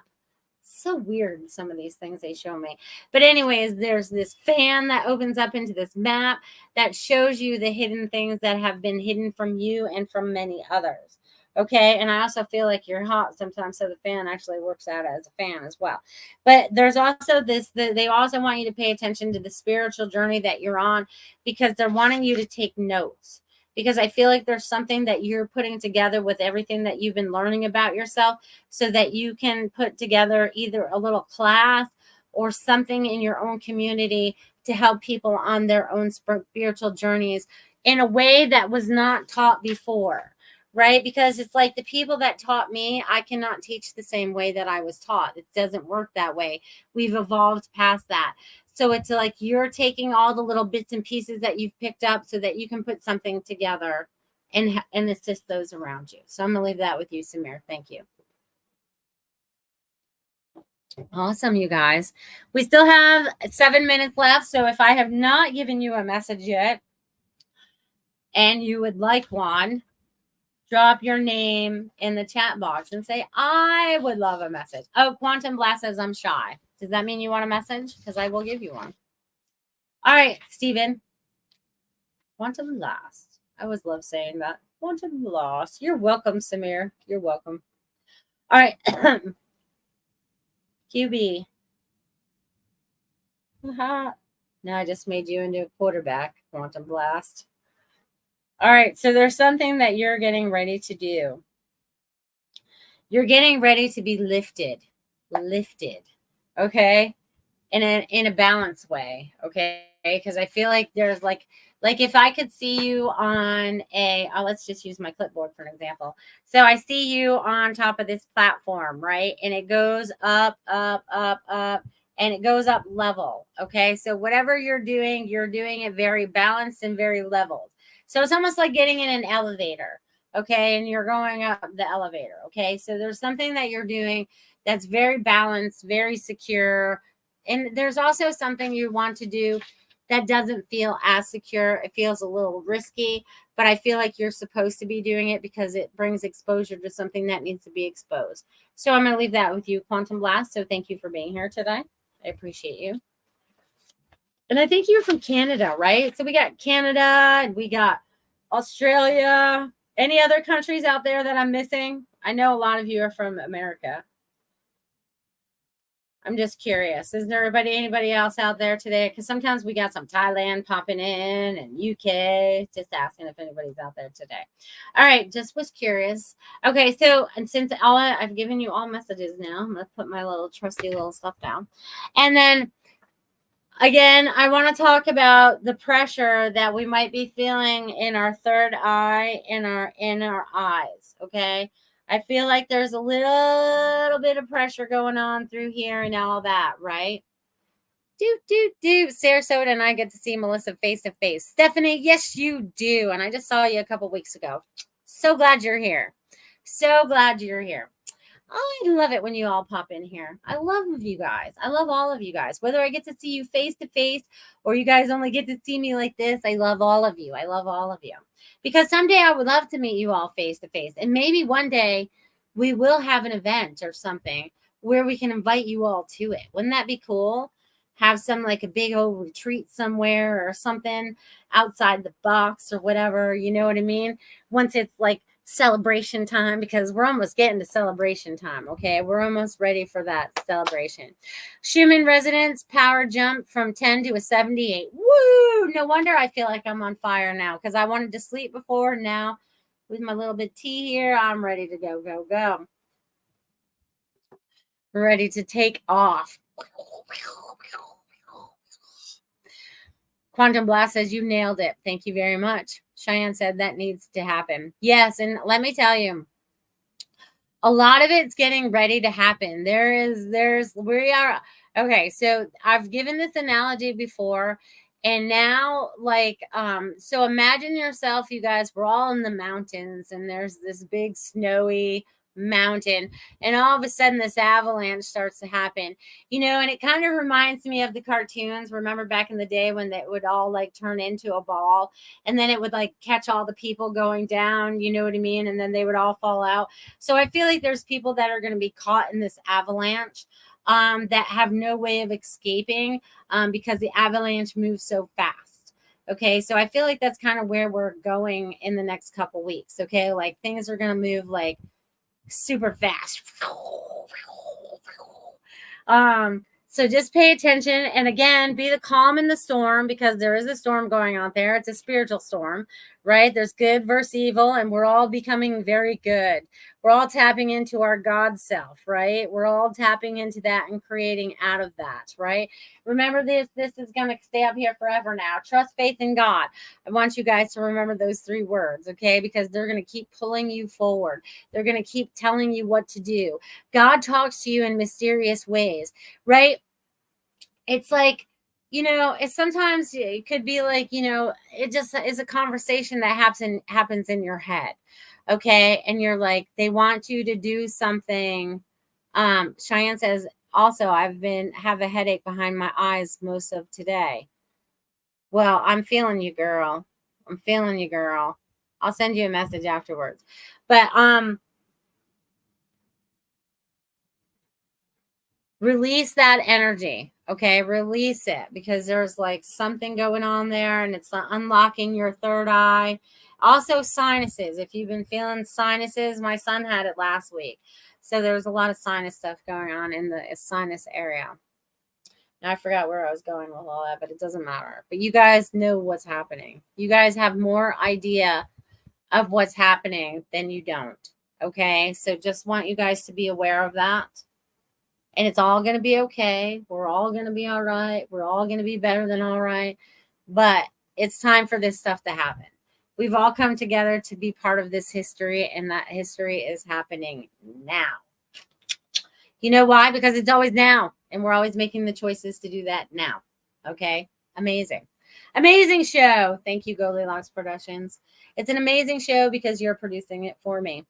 So weird, some of these things they show me. But anyways, there's this fan that opens up into this map that shows you the hidden things that have been hidden from you and from many others. Okay, and I also feel like you're hot sometimes, so the fan actually works out as a fan as well. But there's also they also want you to pay attention to the spiritual journey that you're on because they're wanting you to take notes. Because I feel like there's something that you're putting together with everything that you've been learning about yourself so that you can put together either a little class or something in your own community to help people on their own spiritual journeys in a way that was not taught before, right? Because it's like the people that taught me, I cannot teach the same way that I was taught. It doesn't work that way. We've evolved past that. So it's like you're taking all the little bits and pieces that you've picked up so that you can put something together and assist those around you. So I'm going to leave that with you, Samir. Thank you. Awesome, you guys. We still have 7 minutes left. So if I have not given you a message yet and you would like one, drop your name in the chat box and say, I would love a message. Oh, Quantum Blast says I'm shy. Does that mean you want a message? Because I will give you one. All right, Stephen. Quantum Blast. I always love saying that. Quantum Blast. You're welcome, Samir. You're welcome. All right. QB. Now I just made you into a quarterback, Quantum Blast. All right, so there's something that you're getting ready to do. You're getting ready to be lifted, okay, in a balanced way, okay? Because I feel like there's like if I could see you on let's just use my clipboard for an example. So I see you on top of this platform, right? And it goes up, up, up, up, and it goes up level, okay? So whatever you're doing it very balanced and very leveled. So it's almost like getting in an elevator, okay? And you're going up the elevator, okay? So there's something that you're doing that's very balanced, very secure. And there's also something you want to do that doesn't feel as secure. It feels a little risky, but I feel like you're supposed to be doing it because it brings exposure to something that needs to be exposed. So I'm going to leave that with you, Quantum Blast. So thank you for being here today. I appreciate you. And I think you're from Canada, right? So we got Canada and we got Australia. Any other countries out there that I'm missing? I know a lot of you are from America. I'm just curious. Is there anybody else out there today? Because sometimes we got some Thailand popping in and UK. Just asking if anybody's out there today. All right, just was curious. Okay, so and since I've given you all messages now, I'm gonna put my little trusty little stuff down, and then again, I want to talk about the pressure that we might be feeling in our third eye, in our eyes. Okay. I feel like there's a little bit of pressure going on through here and all that, right? Sarasota and I get to see Melissa face to face. Stephanie, yes, you do. And I just saw you a couple weeks ago. So glad you're here. So glad you're here. I love it when you all pop in here. I love you guys. I love all of you guys. Whether I get to see you face to face or you guys only get to see me like this, I love all of you. I love all of you. Because someday I would love to meet you all face to face. And maybe one day we will have an event or something where we can invite you all to it. Wouldn't that be cool? Have some like a big old retreat somewhere or something outside the box or whatever. You know what I mean? Once it's like celebration time, because we're almost getting to celebration time. Okay, we're almost ready for that celebration. Schumann resonance power jump from 10 to a 78. Woo! No wonder I feel like I'm on fire now, because I wanted to sleep before. Now with my little bit of tea here, I'm ready to go. Ready to take off. Quantum Blast says you nailed it. Thank you very much. Cheyenne said that needs to happen. Yes, and let me tell you, a lot of it's getting ready to happen. We are, okay, so I've given this analogy before, and now, like, so imagine yourself, you guys, we're all in the mountains, and there's this big snowy mountain, and all of a sudden this avalanche starts to happen, and it kind of reminds me of the cartoons. Remember back in the day when they would all like turn into a ball, and then it would like catch all the people going down, you know what I mean, and then they would all fall out. So I feel like there's people that are going to be caught in this avalanche, that have no way of escaping, because the avalanche moves so fast. Okay, so I feel like that's kind of where we're going in the next couple weeks. Okay, like things are going to move like super fast. So just pay attention, and again, be the calm in the storm, because there is a storm going on there. It's a spiritual storm, right? There's good versus evil, and we're all becoming very good. We're all tapping into our God self, right? We're all tapping into that and creating out of that, right? Remember this is going to stay up here forever now. Trust, faith, in God. I want you guys to remember those 3 words, okay? Because they're going to keep pulling you forward. They're going to keep telling you what to do. God talks to you in mysterious ways, right? It's like, it's sometimes it could be like, it just is a conversation that happens in your head. Okay. And you're like, they want you to do something. Cheyenne says, also, have a headache behind my eyes most of today. Well, I'm feeling you, girl. I'll send you a message afterwards. But, release that energy. Okay, release it, because there's like something going on there, and it's unlocking your third eye. Also sinuses. If you've been feeling sinuses, my son had it last week. So there's a lot of sinus stuff going on in the sinus area. Now I forgot where I was going with all that, but it doesn't matter. But you guys know what's happening. You guys have more idea of what's happening than you don't. Okay, so just want you guys to be aware of that. And it's all going to be okay. We're all going to be all right. We're all going to be better than all right. But it's time for this stuff to happen. We've all come together to be part of this history, and that history is happening now. You know why? Because it's always now, and we're always making the choices to do that now. Okay? Amazing. Amazing show. Thank you, Goldylocks Productions. It's an amazing show because you're producing it for me.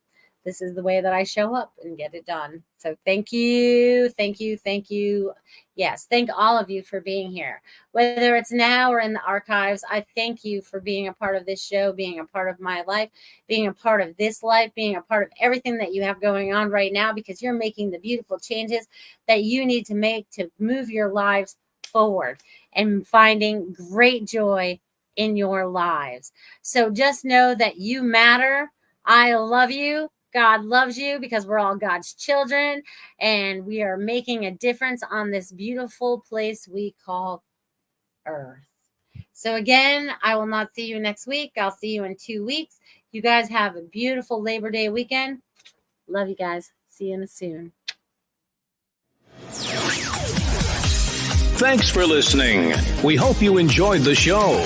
This is the way that I show up and get it done. So thank you. Thank you. Thank you. Yes. Thank all of you for being here. Whether it's now or in the archives, I thank you for being a part of this show, being a part of my life, being a part of this life, being a part of everything that you have going on right now, because you're making the beautiful changes that you need to make to move your lives forward and finding great joy in your lives. So just know that you matter. I love you. God loves you, because we're all God's children, and we are making a difference on this beautiful place we call Earth. So again, I will not see you next week. I'll see you in 2 weeks. You guys have a beautiful Labor Day weekend. Love you guys. See you soon. Thanks for listening. We hope you enjoyed the show.